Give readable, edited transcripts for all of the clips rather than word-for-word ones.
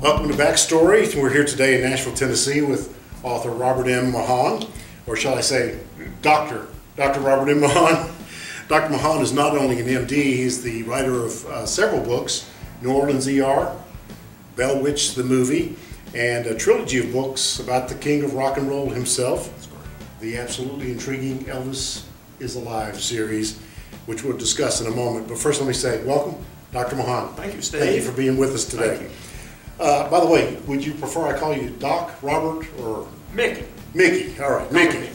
Welcome to Backstory. We're here today in Nashville, Tennessee with author Robert M. Maughon, or shall I say Dr. Robert M. Maughon. Dr. Maughon is not only an MD, he's the writer of several books, New Orleans ER, Bell Witch the movie, and a trilogy of books about the king of rock and roll himself, the absolutely intriguing Elvis is Alive series, which we'll discuss in a moment. But first let me say welcome, Dr. Maughon. Thank you, Steve. Thank you for being with us today. Thank you. By the way, would you prefer I call you Doc, Robert, or Mickey? Mickey, all right, Mickey.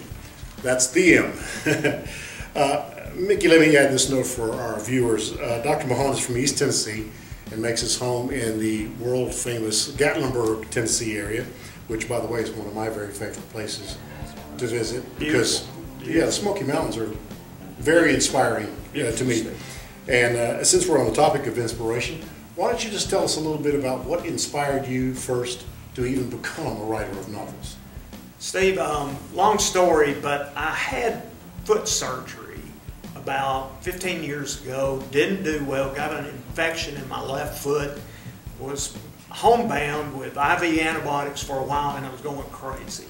That's the M. Mickey, let me add this note for our viewers. Dr. Maughon is from East Tennessee and makes his home in the world-famous Gatlinburg, Tennessee area, which, by the way, is one of my very favorite places to visit because, yeah, the Smoky Mountains are very inspiring to me. And since we're on the topic of inspiration, why don't you just tell us a little bit about what inspired you first to even become a writer of novels? Steve, long story, but I had foot surgery about 15 years ago, didn't do well, got an infection in my left foot, was homebound with IV antibiotics for a while, and I was going crazy.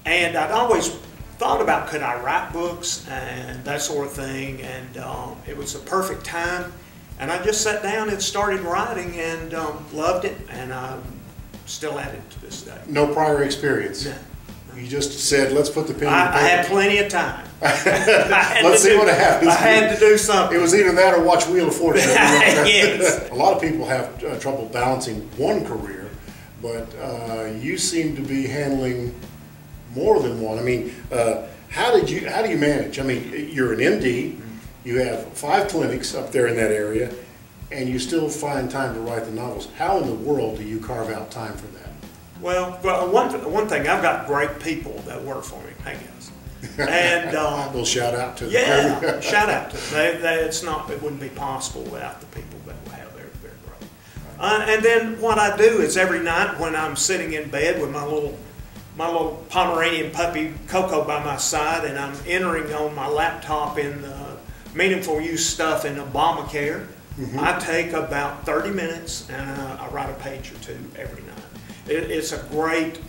And I'd always thought about could I write books and that sort of thing, and it was a perfect time. And I just sat down and started writing and loved it, and I'm still at it to this day. No prior experience? No. You just said, let's put the pen in the paper. I had plenty of time. Let's see what happens. I had to do something. It was either that or watch Wheel of Fortune. Yes. A lot of people have trouble balancing one career, but you seem to be handling more than one. I mean, how do you manage? I mean, you're an MD. You have 5 clinics up there in that area, and you still find time to write the novels. How in the world do you carve out time for that? Well, one thing, I've got great people that work for me, I guess. And a little shout out to them. Yeah, shout out to them. It wouldn't be possible without the people that we have there. They're great. And then what I do is every night when I'm sitting in bed with my little Pomeranian puppy Coco by my side, and I'm entering on my laptop in meaningful use stuff in Obamacare, I take about 30 minutes and I write a page or two every night. It's a great,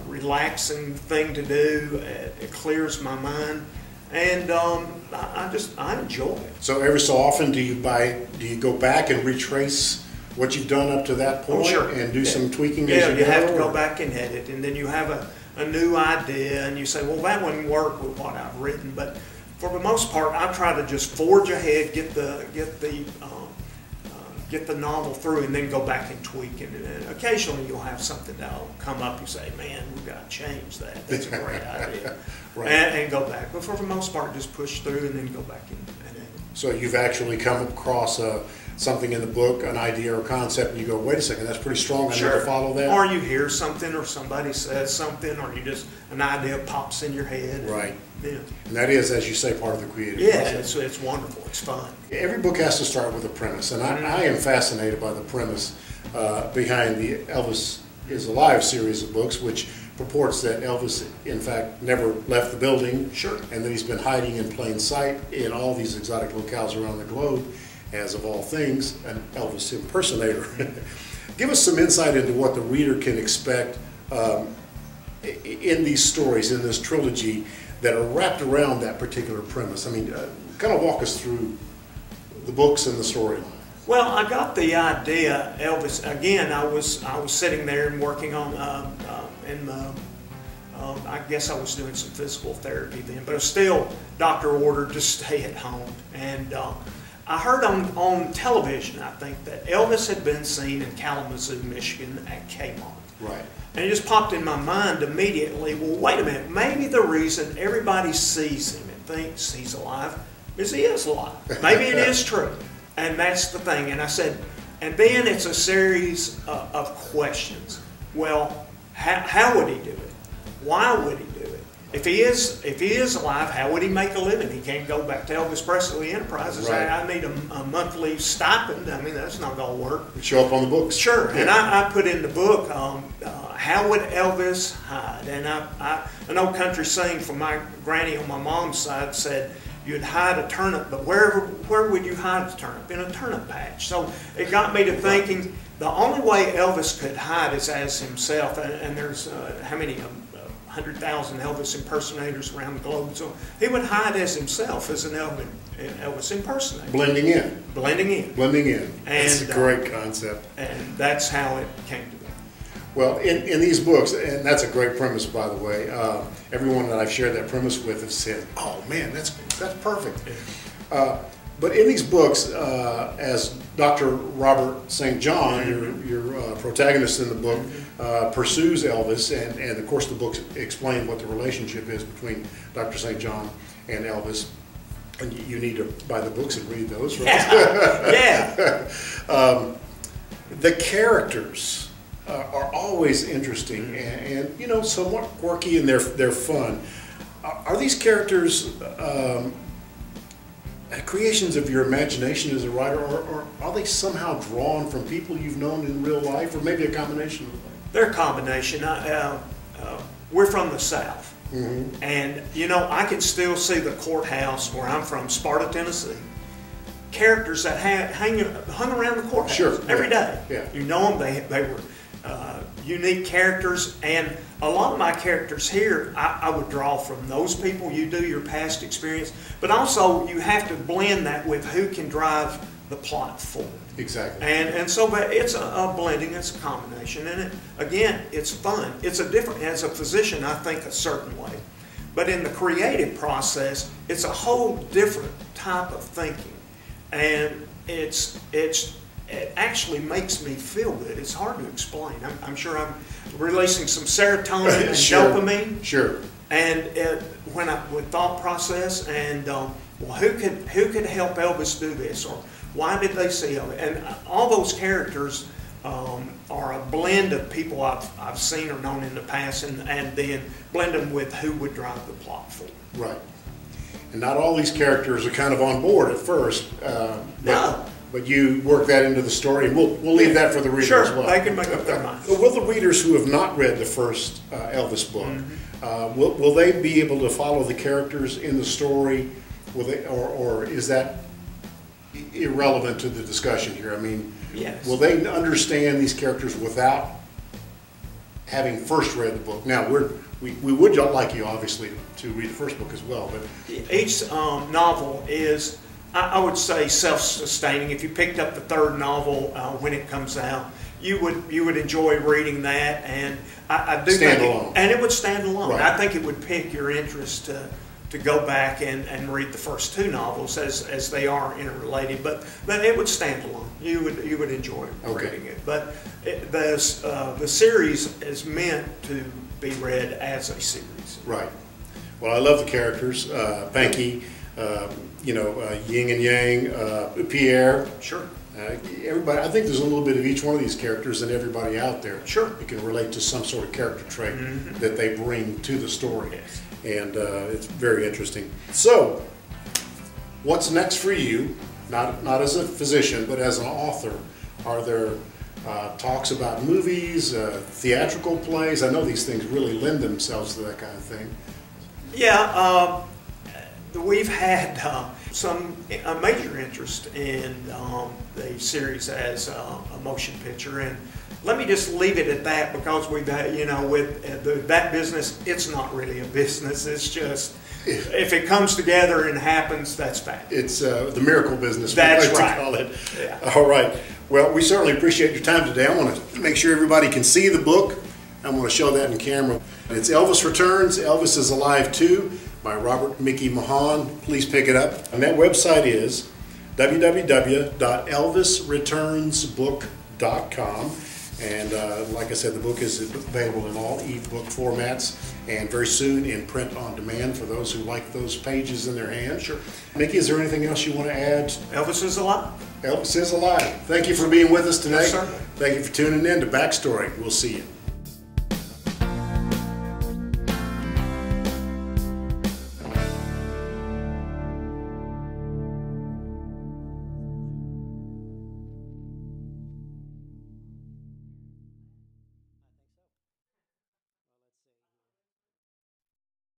relaxing thing to do. It clears my mind, and I enjoy it. So every so often, do you go back and retrace what you've done up to that point, and do some tweaking? Yeah, you have to go back and edit, and then you have a new idea, and you say, well, that wouldn't work with what I've written. But for the most part, I try to just forge ahead, get the novel through, and then go back and tweak it. And occasionally you'll have something that'll come up. You say, man, we've got to change that. That's a great idea. Right. And go back. But for the most part, just push through and then go back and edit. So you've actually come across something in the book, an idea or concept, and you go, wait a second, that's pretty strong, I need to follow that? Or you hear something, or somebody says something, or an idea pops in your head. Right. Yeah. And that is, as you say, part of the creative process. It's wonderful. It's fun. Every book has to start with a premise, and I am fascinated by the premise behind the Elvis is Alive series of books, which purports that Elvis, in fact, never left the building, and that he's been hiding in plain sight in all these exotic locales around the globe, as of all things, an Elvis impersonator. Give us some insight into what the reader can expect in these stories, in this trilogy, that are wrapped around that particular premise. I mean, kind of walk us through the books and the storyline. Well, I got the idea, Elvis. Again, I was sitting there and working on, I guess I was doing some physical therapy then, but it was still doctor ordered to stay at home. And I heard on television, I think, that Elvis had been seen in Kalamazoo, Michigan at Kmart. Right. And it just popped in my mind immediately, well, wait a minute, maybe the reason everybody sees him and thinks he's alive is he is alive. Maybe it is true. And that's the thing. And I said, and then it's a series of questions. Well, how would he do it? Why would he do it? If he is alive, how would he make a living? He can't go back to Elvis Presley Enterprises. Right. I need a monthly stipend. I mean, that's not going to work. It'd show up on the books. Sure. Yeah. And I put in the book, how would Elvis hide? And an old country saying from my granny on my mom's side said, you'd hide a turnip, but where would you hide the turnip? In a turnip patch. So it got me to thinking, the only way Elvis could hide is as himself, and there's how many, 100,000 Elvis impersonators around the globe, so he would hide as himself as an Elvis impersonator. Blending in. Blending in. Blending in. And, that's a great concept. And that's how it came to be. Well, in these books, and that's a great premise, by the way, everyone that I've shared that premise with has said, oh man, that's perfect. But in these books, as Dr. Robert St. John, your protagonist in the book, pursues Elvis, and of course the books explain what the relationship is between Dr. St. John and Elvis. And you need to buy the books and read those, right? Yeah. The characters are always interesting and you know, somewhat quirky, and they're fun. Are these characters creations of your imagination as a writer, or are they somehow drawn from people you've known in real life, or maybe a combination of them? They're a combination. We're from the South. And, you know, I can still see the courthouse where I'm from, Sparta, Tennessee. Characters that hung around the courthouse every day. Yeah. You know them, they were unique characters, and a lot of my characters here, I would draw from those people. You do your past experience, but also you have to blend that with who can drive the plot forward. Exactly. And so it's a blending, it's a combination, and again, it's fun. It's a different, as a physician, I think a certain way. But in the creative process, it's a whole different type of thinking. And it actually makes me feel good. It's hard to explain. I'm sure I'm releasing some serotonin and dopamine. Sure. And with thought process, and well, who could help Elvis do this, or why did they see Elvis? And all those characters are a blend of people I've seen or known in the past, and then blend them with who would drive the plot forward. Right. And not all these characters are kind of on board at first. No. But you work that into the story, and we'll leave that for the reader as well. Sure, they can make up their minds. Will the readers who have not read the first Elvis book, will they be able to follow the characters in the story? Will they, or is that irrelevant to the discussion here? I mean, yes. Will they understand these characters without having first read the book? Now, we would like you, obviously, to read the first book as well. But each novel is, I would say, self-sustaining. If you picked up the third novel when it comes out, you would enjoy reading that, and I do stand think alone. And it would stand alone. Right. I think it would pique your interest to go back and read the first two novels as they are interrelated, but it would stand alone. You would enjoy reading it. But the series is meant to be read as a series. Right. Well, I love the characters. Panky, Yin and Yang, Pierre. Sure. Everybody. I think there's a little bit of each one of these characters and everybody out there. Sure. You can relate to some sort of character trait that they bring to the story. Yes. And it's very interesting. So, what's next for you? Not as a physician, but as an author. Are there talks about movies, theatrical plays? I know these things really lend themselves to that kind of thing. Yeah, we've had a major interest in the series as a motion picture, and let me just leave it at that, because we've had, with that business, it's not really a business. It's just, if it comes together and happens, that's fact. It's the miracle business. That's right. To call it. Yeah. All right. Well, we certainly appreciate your time today. I want to make sure everybody can see the book. I want to show that in camera. It's Elvis Returns, Elvis is Alive Too, by Robert Mickey Maughon. Please pick it up. And that website is www.elvisreturnsbook.com. And like I said, the book is available in all e-book formats, and very soon in print on demand for those who like those pages in their hands. Sure. Mickey, is there anything else you want to add? Elvis is alive. Elvis is alive. Thank you for being with us today. Yes, sir. Thank you for tuning in to Backstory. We'll see you.